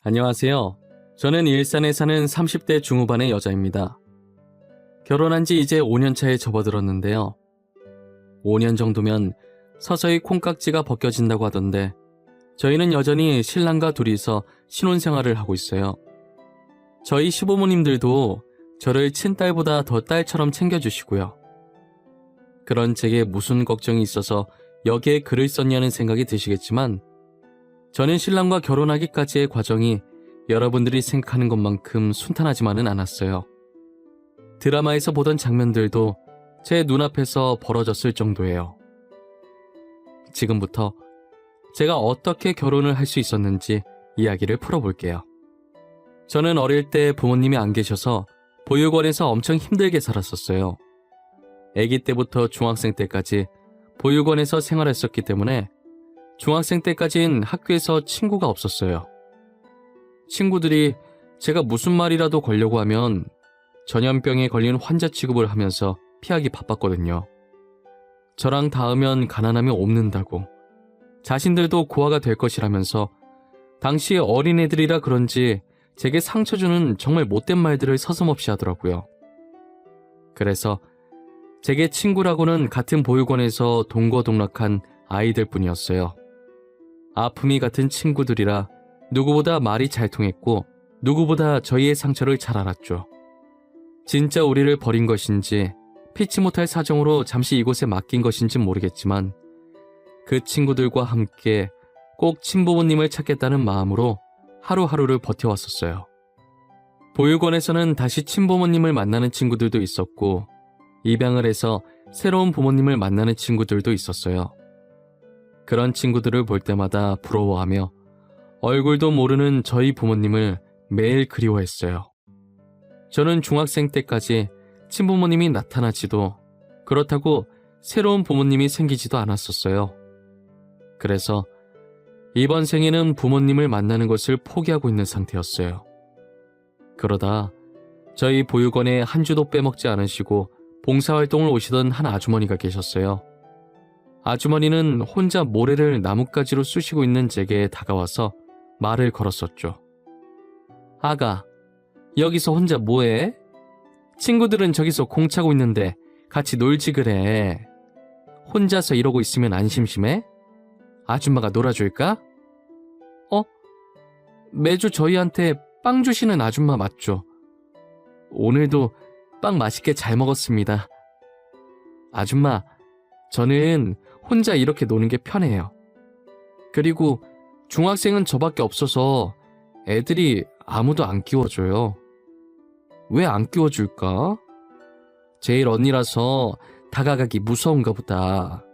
안녕하세요. 저는 일산에 사는 30대 중후반의 여자입니다. 결혼한 지 이제 5년 차에 접어들었는데요. 5년 정도면 서서히 콩깍지가 벗겨진다고 하던데 저희는 여전히 신랑과 둘이서 신혼생활을 하고 있어요. 저희 시부모님들도 저를 친딸보다 더 딸처럼 챙겨주시고요. 그런 제게 무슨 걱정이 있어서 여기에 글을 썼냐는 생각이 드시겠지만 저는 신랑과 결혼하기까지의 과정이 여러분들이 생각하는 것만큼 순탄하지만은 않았어요. 드라마에서 보던 장면들도 제 눈앞에서 벌어졌을 정도예요. 지금부터 제가 어떻게 결혼을 할 수 있었는지 이야기를 풀어볼게요. 저는 어릴 때 부모님이 안 계셔서 보육원에서 엄청 힘들게 살았었어요. 아기 때부터 중학생 때까지 보육원에서 생활했었기 때문에 중학생 때까진 학교에서 친구가 없었어요. 친구들이 제가 무슨 말이라도 걸려고 하면 전염병에 걸린 환자 취급을 하면서 피하기 바빴거든요. 저랑 닿으면 가난함이 옵는다고, 자신들도 고아가 될 것이라면서 당시 어린애들이라 그런지 제게 상처 주는 정말 못된 말들을 서슴없이 하더라고요. 그래서 제게 친구라고는 같은 보육원에서 동거동락한 아이들 뿐이었어요. 아픔이 같은 친구들이라 누구보다 말이 잘 통했고 누구보다 저희의 상처를 잘 알았죠. 진짜 우리를 버린 것인지 피치 못할 사정으로 잠시 이곳에 맡긴 것인진 모르겠지만 그 친구들과 함께 꼭 친부모님을 찾겠다는 마음으로 하루하루를 버텨왔었어요. 보육원에서는 다시 친부모님을 만나는 친구들도 있었고 입양을 해서 새로운 부모님을 만나는 친구들도 있었어요. 그런 친구들을 볼 때마다 부러워하며 얼굴도 모르는 저희 부모님을 매일 그리워했어요. 저는 중학생 때까지 친부모님이 나타나지도 그렇다고 새로운 부모님이 생기지도 않았었어요. 그래서 이번 생에는 부모님을 만나는 것을 포기하고 있는 상태였어요. 그러다 저희 보육원에 한 주도 빼먹지 않으시고 봉사활동을 오시던 한 아주머니가 계셨어요. 아주머니는 혼자 모래를 나뭇가지로 쑤시고 있는 제게 다가와서 말을 걸었었죠. 아가, 여기서 혼자 뭐해? 친구들은 저기서 공 차고 있는데 같이 놀지 그래. 혼자서 이러고 있으면 안 심심해? 아줌마가 놀아줄까? 매주 저희한테 빵 주시는 아줌마 맞죠? 오늘도 빵 맛있게 잘 먹었습니다. 아줌마, 저는 혼자 이렇게 노는 게 편해요. 그리고 중학생은 저밖에 없어서 애들이 아무도 안 끼워줘요. 왜 안 끼워줄까? 제일 언니라서 다가가기 무서운가 보다.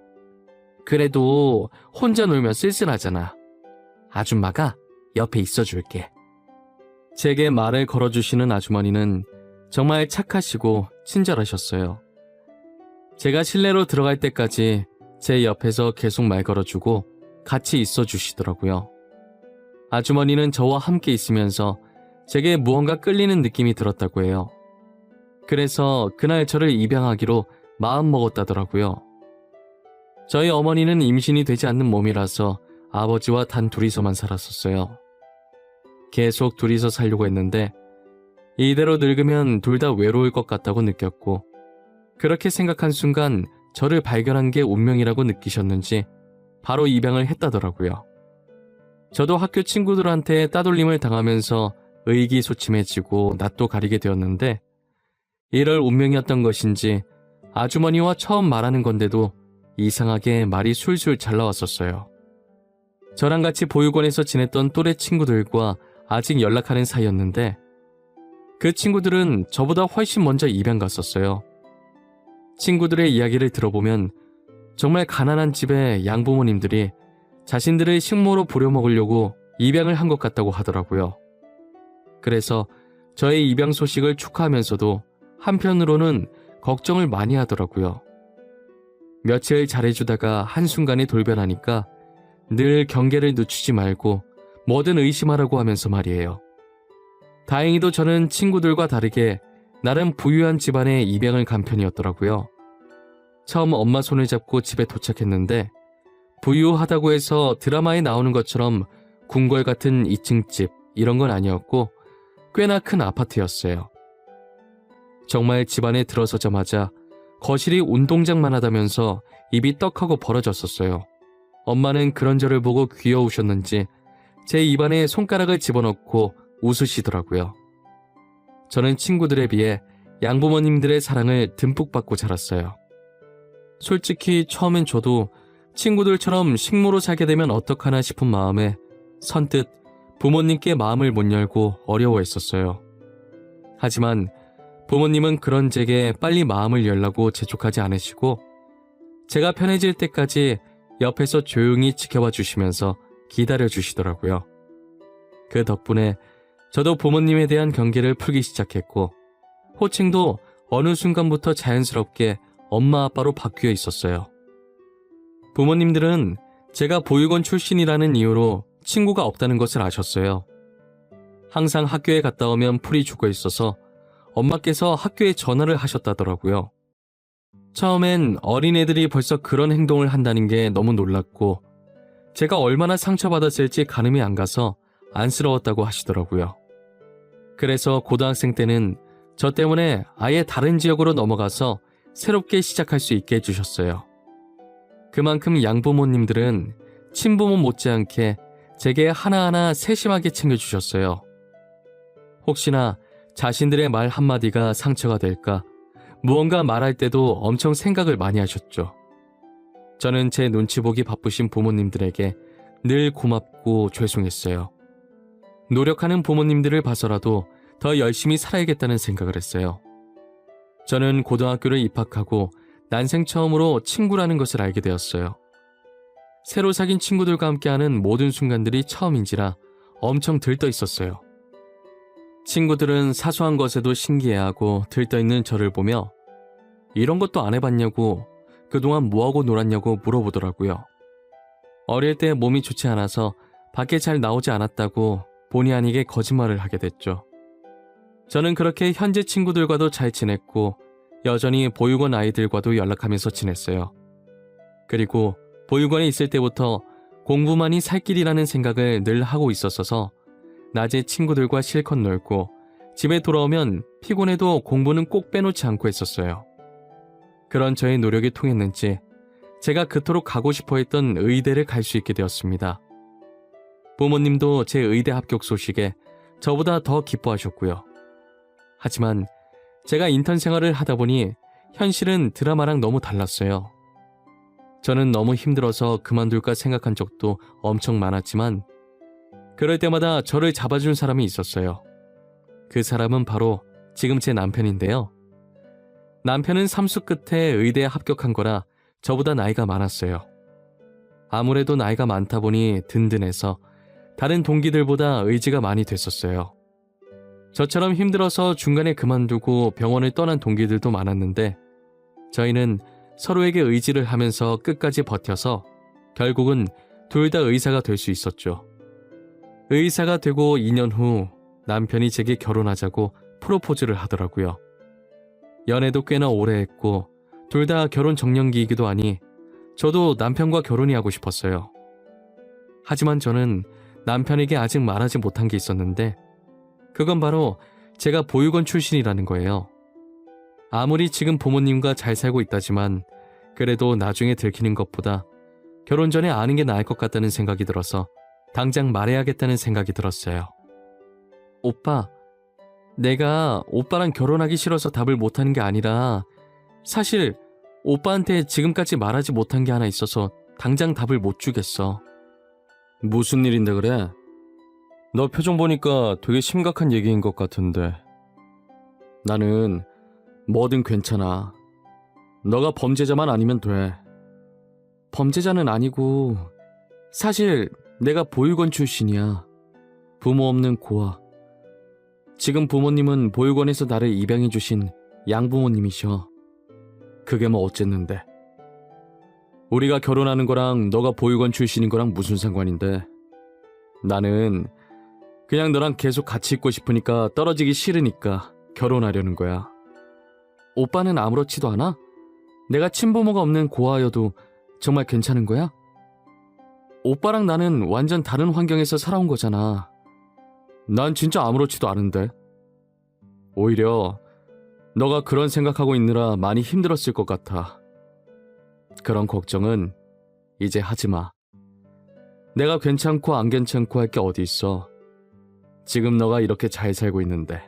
그래도 혼자 놀면 쓸쓸하잖아. 아줌마가 옆에 있어줄게. 제게 말을 걸어주시는 아주머니는 정말 착하시고 친절하셨어요. 제가 실내로 들어갈 때까지 제 옆에서 계속 말 걸어주고 같이 있어주시더라고요. 아주머니는 저와 함께 있으면서 제게 무언가 끌리는 느낌이 들었다고 해요. 그래서 그날 저를 입양하기로 마음먹었다더라고요. 저희 어머니는 임신이 되지 않는 몸이라서 아버지와 단 둘이서만 살았었어요. 계속 둘이서 살려고 했는데 이대로 늙으면 둘 다 외로울 것 같다고 느꼈고 그렇게 생각한 순간 저를 발견한 게 운명이라고 느끼셨는지 바로 입양을 했다더라고요. 저도 학교 친구들한테 따돌림을 당하면서 의기소침해지고 낯도 가리게 되었는데 이럴 운명이었던 것인지 아주머니와 처음 말하는 건데도 이상하게 말이 술술 잘 나왔었어요. 저랑 같이 보육원에서 지냈던 또래 친구들과 아직 연락하는 사이였는데 그 친구들은 저보다 훨씬 먼저 입양 갔었어요. 친구들의 이야기를 들어보면 정말 가난한 집의 양부모님들이 자신들을 식모로 부려먹으려고 입양을 한 것 같다고 하더라고요. 그래서 저의 입양 소식을 축하하면서도 한편으로는 걱정을 많이 하더라고요. 며칠 잘해주다가 한순간에 돌변하니까 늘 경계를 늦추지 말고 뭐든 의심하라고 하면서 말이에요. 다행히도 저는 친구들과 다르게 나름 부유한 집안에 입양을 간 편이었더라고요. 처음 엄마 손을 잡고 집에 도착했는데 부유하다고 해서 드라마에 나오는 것처럼 궁궐 같은 2층 집, 이런 건 아니었고 꽤나 큰 아파트였어요. 정말 집안에 들어서자마자 거실이 운동장만 하다면서 입이 떡하고 벌어졌었어요. 엄마는 그런 저를 보고 귀여우셨는지 제 입안에 손가락을 집어넣고 웃으시더라고요. 저는 친구들에 비해 양부모님들의 사랑을 듬뿍 받고 자랐어요. 솔직히 처음엔 저도 친구들처럼 식모로 살게 되면 어떡하나 싶은 마음에 선뜻 부모님께 마음을 못 열고 어려워했었어요. 하지만 부모님은 그런 제게 빨리 마음을 열라고 재촉하지 않으시고 제가 편해질 때까지 옆에서 조용히 지켜봐 주시면서 기다려 주시더라고요. 그 덕분에 저도 부모님에 대한 경계를 풀기 시작했고 호칭도 어느 순간부터 자연스럽게 엄마 아빠로 바뀌어 있었어요. 부모님들은 제가 보육원 출신이라는 이유로 친구가 없다는 것을 아셨어요. 항상 학교에 갔다 오면 풀이 죽어 있어서 엄마께서 학교에 전화를 하셨다더라고요. 처음엔 어린애들이 벌써 그런 행동을 한다는 게 너무 놀랐고 제가 얼마나 상처받았을지 가늠이 안 가서 안쓰러웠다고 하시더라고요. 그래서 고등학생 때는 저 때문에 아예 다른 지역으로 넘어가서 새롭게 시작할 수 있게 해주셨어요. 그만큼 양부모님들은 친부모 못지않게 제게 하나하나 세심하게 챙겨주셨어요. 혹시나 자신들의 말 한마디가 상처가 될까 무언가 말할 때도 엄청 생각을 많이 하셨죠. 저는 제 눈치 보기 바쁘신 부모님들에게 늘 고맙고 죄송했어요. 노력하는 부모님들을 봐서라도 더 열심히 살아야겠다는 생각을 했어요. 저는 고등학교를 입학하고 난생 처음으로 친구라는 것을 알게 되었어요. 새로 사귄 친구들과 함께하는 모든 순간들이 처음인지라 엄청 들떠 있었어요. 친구들은 사소한 것에도 신기해하고 들떠있는 저를 보며 이런 것도 안 해봤냐고 그동안 뭐하고 놀았냐고 물어보더라고요. 어릴 때 몸이 좋지 않아서 밖에 잘 나오지 않았다고 본의 아니게 거짓말을 하게 됐죠. 저는 그렇게 현재 친구들과도 잘 지냈고 여전히 보육원 아이들과도 연락하면서 지냈어요. 그리고 보육원에 있을 때부터 공부만이 살 길이라는 생각을 늘 하고 있었어서 낮에 친구들과 실컷 놀고 집에 돌아오면 피곤해도 공부는 꼭 빼놓지 않고 했었어요. 그런 저의 노력이 통했는지 제가 그토록 가고 싶어 했던 의대를 갈 수 있게 되었습니다. 부모님도 제 의대 합격 소식에 저보다 더 기뻐하셨고요. 하지만 제가 인턴 생활을 하다 보니 현실은 드라마랑 너무 달랐어요. 저는 너무 힘들어서 그만둘까 생각한 적도 엄청 많았지만 그럴 때마다 저를 잡아준 사람이 있었어요. 그 사람은 바로 지금 제 남편인데요. 남편은 삼수 끝에 의대에 합격한 거라 저보다 나이가 많았어요. 아무래도 나이가 많다 보니 든든해서 다른 동기들보다 의지가 많이 됐었어요. 저처럼 힘들어서 중간에 그만두고 병원을 떠난 동기들도 많았는데 저희는 서로에게 의지를 하면서 끝까지 버텨서 결국은 둘 다 의사가 될 수 있었죠. 의사가 되고 2년 후 남편이 제게 결혼하자고 프로포즈를 하더라고요. 연애도 꽤나 오래 했고 둘 다 결혼 정년기이기도 하니 저도 남편과 결혼이 하고 싶었어요. 하지만 저는 남편에게 아직 말하지 못한 게 있었는데 그건 바로 제가 보육원 출신이라는 거예요. 아무리 지금 부모님과 잘 살고 있다지만 그래도 나중에 들키는 것보다 결혼 전에 아는 게 나을 것 같다는 생각이 들어서 당장 말해야겠다는 생각이 들었어요. 오빠, 내가 오빠랑 결혼하기 싫어서 답을 못하는 게 아니라 사실 오빠한테 지금까지 말하지 못한 게 하나 있어서 당장 답을 못 주겠어. 무슨 일인데 그래? 너 표정 보니까 되게 심각한 얘기인 것 같은데. 나는 뭐든 괜찮아. 너가 범죄자만 아니면 돼. 범죄자는 아니고 사실 내가 보육원 출신이야. 부모 없는 고아. 지금 부모님은 보육원에서 나를 입양해 주신 양부모님이셔. 그게 뭐 어쨌는데. 우리가 결혼하는 거랑 너가 보육원 출신인 거랑 무슨 상관인데. 나는 그냥 너랑 계속 같이 있고 싶으니까 떨어지기 싫으니까 결혼하려는 거야. 오빠는 아무렇지도 않아? 내가 친부모가 없는 고아여도 정말 괜찮은 거야? 오빠랑 나는 완전 다른 환경에서 살아온 거잖아. 난 진짜 아무렇지도 않은데. 오히려 너가 그런 생각하고 있느라 많이 힘들었을 것 같아. 그런 걱정은 이제 하지 마. 내가 괜찮고 안 괜찮고 할 게 어디 있어. 지금 너가 이렇게 잘 살고 있는데.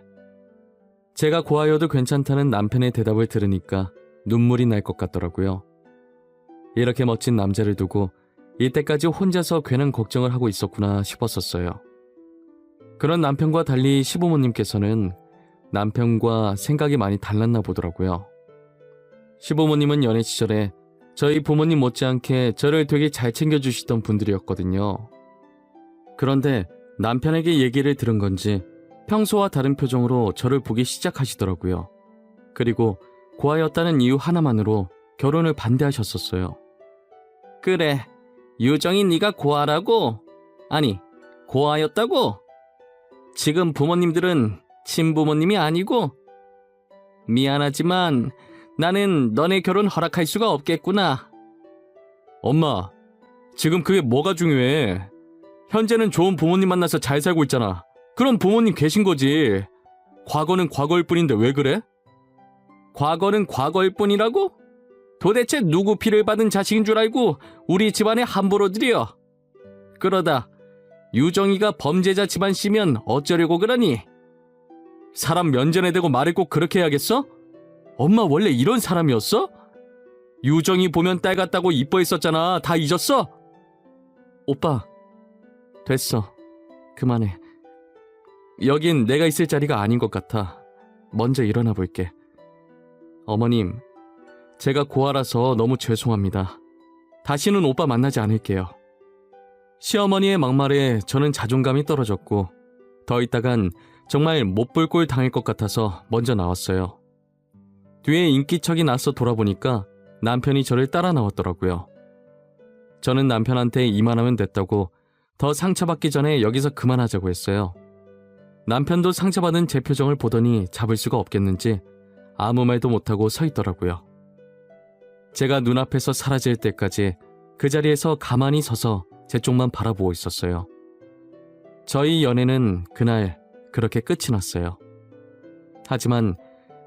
제가 고아여도 괜찮다는 남편의 대답을 들으니까 눈물이 날 것 같더라고요. 이렇게 멋진 남자를 두고 이때까지 혼자서 괜한 걱정을 하고 있었구나 싶었었어요. 그런 남편과 달리 시부모님께서는 남편과 생각이 많이 달랐나 보더라고요. 시부모님은 연애 시절에 저희 부모님 못지않게 저를 되게 잘 챙겨주시던 분들이었거든요. 그런데 남편에게 얘기를 들은 건지 평소와 다른 표정으로 저를 보기 시작하시더라고요. 그리고 고아였다는 이유 하나만으로 결혼을 반대하셨었어요. 그래, 유정이 네가 고아라고? 아니, 고아였다고? 지금 부모님들은 친부모님이 아니고? 미안하지만 나는 너네 결혼 허락할 수가 없겠구나. 엄마, 지금 그게 뭐가 중요해? 현재는 좋은 부모님 만나서 잘 살고 있잖아. 그럼 부모님 계신 거지. 과거는 과거일 뿐인데 왜 그래? 과거는 과거일 뿐이라고? 도대체 누구 피를 받은 자식인 줄 알고 우리 집안에 함부로 들여? 그러다 유정이가 범죄자 집안 씨면 어쩌려고 그러니? 사람 면전에 대고 말을 꼭 그렇게 해야겠어? 엄마 원래 이런 사람이었어? 유정이 보면 딸 같다고 이뻐했었잖아. 다 잊었어? 오빠, 됐어. 그만해. 여긴 내가 있을 자리가 아닌 것 같아. 먼저 일어나 볼게. 어머님, 제가 고아라서 너무 죄송합니다. 다시는 오빠 만나지 않을게요. 시어머니의 막말에 저는 자존감이 떨어졌고 더 있다간 정말 못 볼 꼴 당할 것 같아서 먼저 나왔어요. 뒤에 인기척이 나서 돌아보니까 남편이 저를 따라 나왔더라고요. 저는 남편한테 이만하면 됐다고 더 상처받기 전에 여기서 그만하자고 했어요. 남편도 상처받은 제 표정을 보더니 잡을 수가 없겠는지 아무 말도 못하고 서 있더라고요. 제가 눈앞에서 사라질 때까지 그 자리에서 가만히 서서 제 쪽만 바라보고 있었어요. 저희 연애는 그날 그렇게 끝이 났어요. 하지만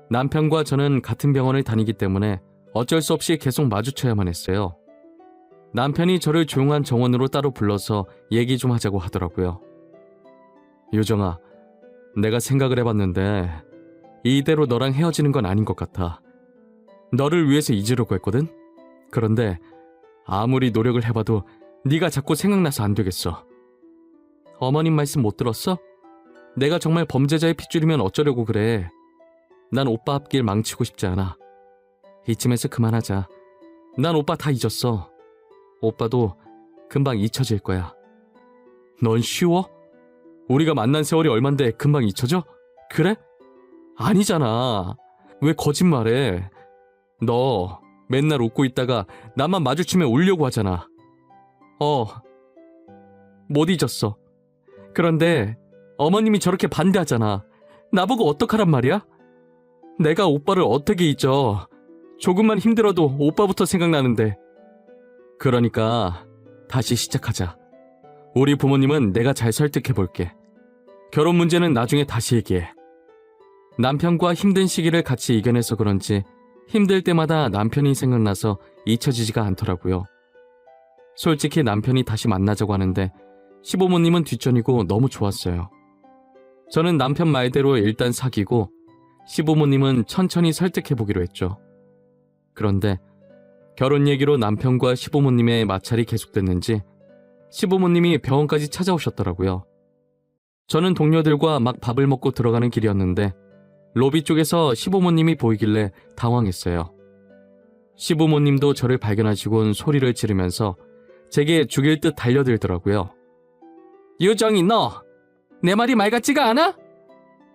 남편과 저는 같은 병원을 다니기 때문에 어쩔 수 없이 계속 마주쳐야만 했어요. 남편이 저를 조용한 정원으로 따로 불러서 얘기 좀 하자고 하더라고요. 유정아, 내가 생각을 해봤는데 이대로 너랑 헤어지는 건 아닌 것 같아. 너를 위해서 잊으려고 했거든? 그런데 아무리 노력을 해봐도 네가 자꾸 생각나서 안 되겠어. 어머님 말씀 못 들었어? 내가 정말 범죄자의 핏줄이면 어쩌려고 그래. 난 오빠 앞길 망치고 싶지 않아. 이쯤에서 그만하자. 난 오빠 다 잊었어. 오빠도 금방 잊혀질 거야. 넌 쉬워? 우리가 만난 세월이 얼만데 금방 잊혀져? 그래? 아니잖아. 왜 거짓말해? 너 맨날 웃고 있다가 나만 마주치면 울려고 하잖아. 못 잊었어. 그런데 어머님이 저렇게 반대하잖아. 나보고 어떡하란 말이야? 내가 오빠를 어떻게 잊어? 조금만 힘들어도 오빠부터 생각나는데. 그러니까 다시 시작하자. 우리 부모님은 내가 잘 설득해볼게. 결혼 문제는 나중에 다시 얘기해. 남편과 힘든 시기를 같이 이겨내서 그런지 힘들 때마다 남편이 생각나서 잊혀지지가 않더라고요. 솔직히 남편이 다시 만나자고 하는데 시부모님은 뒷전이고 너무 좋았어요. 저는 남편 말대로 일단 사귀고 시부모님은 천천히 설득해보기로 했죠. 그런데 결혼 얘기로 남편과 시부모님의 마찰이 계속됐는지 시부모님이 병원까지 찾아오셨더라고요. 저는 동료들과 막 밥을 먹고 들어가는 길이었는데 로비 쪽에서 시부모님이 보이길래 당황했어요. 시부모님도 저를 발견하시곤 소리를 지르면서 제게 죽일 듯 달려들더라고요. 유정이, 너 내 말이 말 같지가 않아?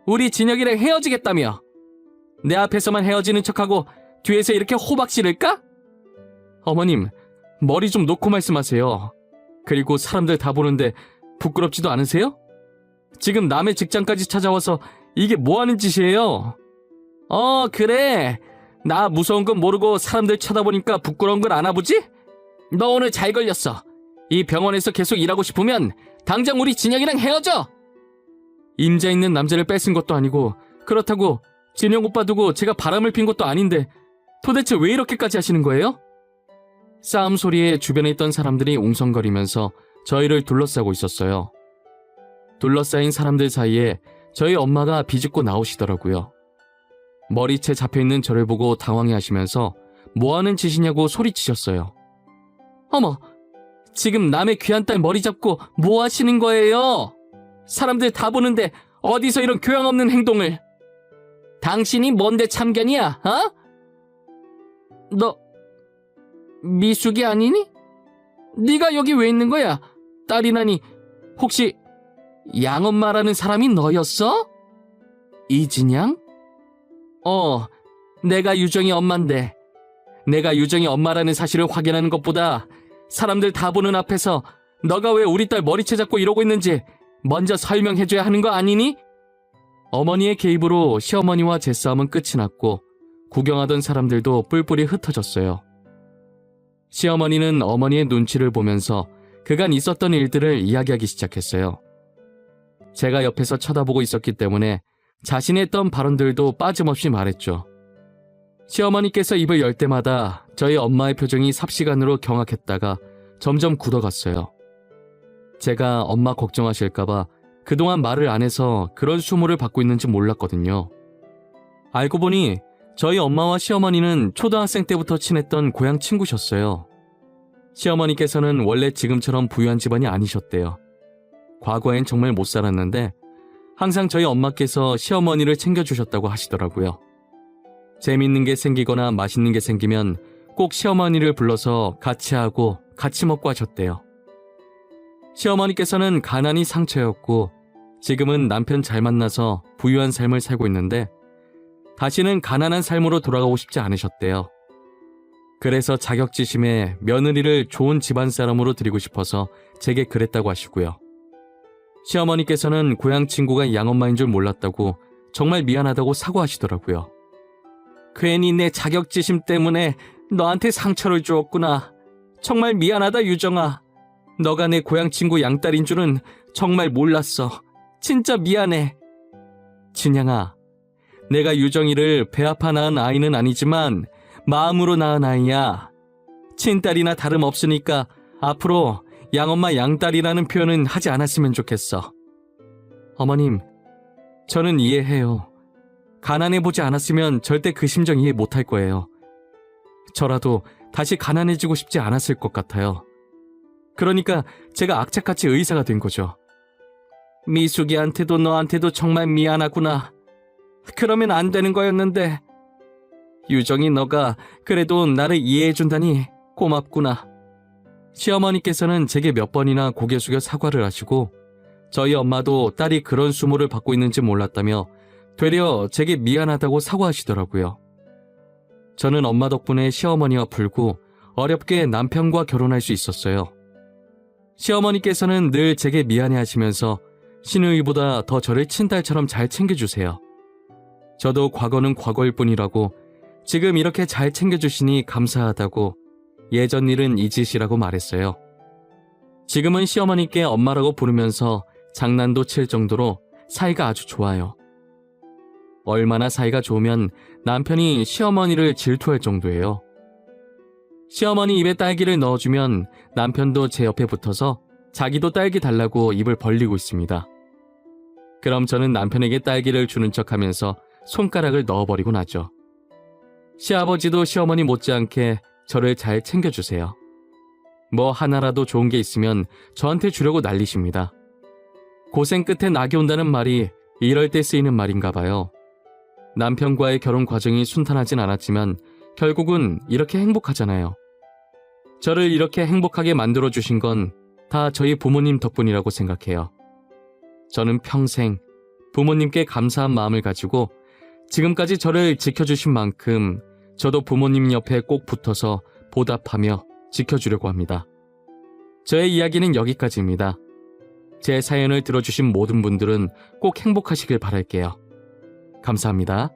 우리 진혁이랑 헤어지겠다며. 내 앞에서만 헤어지는 척하고 뒤에서 이렇게 호박 지를까? 어머님, 머리 좀 놓고 말씀하세요. 그리고 사람들 다 보는데 부끄럽지도 않으세요? 지금 남의 직장까지 찾아와서 이게 뭐 하는 짓이에요? 그래. 나 무서운 건 모르고 사람들 쳐다보니까 부끄러운 걸 아나 보지? 너 오늘 잘 걸렸어. 이 병원에서 계속 일하고 싶으면 당장 우리 진혁이랑 헤어져. 임자 있는 남자를 뺏은 것도 아니고 그렇다고 진영 오빠 두고 제가 바람을 핀 것도 아닌데 도대체 왜 이렇게까지 하시는 거예요? 싸움 소리에 주변에 있던 사람들이 웅성거리면서 저희를 둘러싸고 있었어요. 둘러싸인 사람들 사이에 저희 엄마가 비집고 나오시더라고요. 머리채 잡혀있는 저를 보고 당황해하시면서 뭐하는 짓이냐고 소리치셨어요. 어머, 지금 남의 귀한 딸 머리 잡고 뭐 하시는 거예요? 사람들 다 보는데 어디서 이런 교양 없는 행동을. 당신이 뭔데 참견이야, 어? 너 미숙이 아니니? 네가 여기 왜 있는 거야? 딸이라니 혹시 양엄마라는 사람이 너였어? 이진양? 내가 유정이 엄마인데 내가 유정이 엄마라는 사실을 확인하는 것보다 사람들 다 보는 앞에서 너가 왜 우리 딸 머리채 잡고 이러고 있는지 먼저 설명해줘야 하는 거 아니니? 어머니의 개입으로 시어머니와 제 싸움은 끝이 났고 구경하던 사람들도 뿔뿔이 흩어졌어요. 시어머니는 어머니의 눈치를 보면서 그간 있었던 일들을 이야기하기 시작했어요. 제가 옆에서 쳐다보고 있었기 때문에 자신이 했던 발언들도 빠짐없이 말했죠. 시어머니께서 입을 열 때마다 저희 엄마의 표정이 삽시간으로 경악했다가 점점 굳어갔어요. 제가 엄마 걱정하실까봐 그동안 말을 안 해서 그런 수모를 받고 있는지 몰랐거든요. 알고 보니 저희 엄마와 시어머니는 초등학생 때부터 친했던 고향 친구셨어요. 시어머니께서는 원래 지금처럼 부유한 집안이 아니셨대요. 과거엔 정말 못 살았는데 항상 저희 엄마께서 시어머니를 챙겨주셨다고 하시더라고요. 재밌는 게 생기거나 맛있는 게 생기면 꼭 시어머니를 불러서 같이 하고 같이 먹고 하셨대요. 시어머니께서는 가난이 상처였고 지금은 남편 잘 만나서 부유한 삶을 살고 있는데 다시는 가난한 삶으로 돌아가고 싶지 않으셨대요. 그래서 자격지심에 며느리를 좋은 집안 사람으로 드리고 싶어서 제게 그랬다고 하시고요. 시어머니께서는 고향 친구가 양엄마인 줄 몰랐다고 정말 미안하다고 사과하시더라고요. 괜히 내 자격지심 때문에 너한테 상처를 주었구나. 정말 미안하다 유정아. 너가 내 고향 친구 양딸인 줄은 정말 몰랐어. 진짜 미안해. 진양아, 내가 유정이를 배 아파 낳은 아이는 아니지만 마음으로 낳은 아이야. 친딸이나 다름없으니까 앞으로 양엄마 양딸이라는 표현은 하지 않았으면 좋겠어. 어머님, 저는 이해해요. 가난해보지 않았으면 절대 그 심정 이해 못할 거예요. 저라도 다시 가난해지고 싶지 않았을 것 같아요. 그러니까 제가 악착같이 의사가 된 거죠. 미숙이한테도 너한테도 정말 미안하구나. 그러면 안 되는 거였는데. 유정이 너가 그래도 나를 이해해준다니 고맙구나. 시어머니께서는 제게 몇 번이나 고개 숙여 사과를 하시고 저희 엄마도 딸이 그런 수모를 받고 있는지 몰랐다며 되려 제게 미안하다고 사과하시더라고요. 저는 엄마 덕분에 시어머니와 풀고 어렵게 남편과 결혼할 수 있었어요. 시어머니께서는 늘 제게 미안해하시면서 시누이보다 더 저를 친딸처럼 잘 챙겨주세요. 저도 과거는 과거일 뿐이라고 지금 이렇게 잘 챙겨주시니 감사하다고 예전 일은 잊으시라고 말했어요. 지금은 시어머니께 엄마라고 부르면서 장난도 칠 정도로 사이가 아주 좋아요. 얼마나 사이가 좋으면 남편이 시어머니를 질투할 정도예요. 시어머니 입에 딸기를 넣어주면 남편도 제 옆에 붙어서 자기도 딸기 달라고 입을 벌리고 있습니다. 그럼 저는 남편에게 딸기를 주는 척하면서 손가락을 넣어버리고 나죠. 시아버지도 시어머니 못지않게 저를 잘 챙겨주세요. 뭐 하나라도 좋은 게 있으면 저한테 주려고 난리십니다. 고생 끝에 낙이 온다는 말이 이럴 때 쓰이는 말인가 봐요. 남편과의 결혼 과정이 순탄하진 않았지만 결국은 이렇게 행복하잖아요. 저를 이렇게 행복하게 만들어주신 건 다 저희 부모님 덕분이라고 생각해요. 저는 평생 부모님께 감사한 마음을 가지고 지금까지 저를 지켜주신 만큼 저도 부모님 옆에 꼭 붙어서 보답하며 지켜주려고 합니다. 저의 이야기는 여기까지입니다. 제 사연을 들어주신 모든 분들은 꼭 행복하시길 바랄게요. 감사합니다.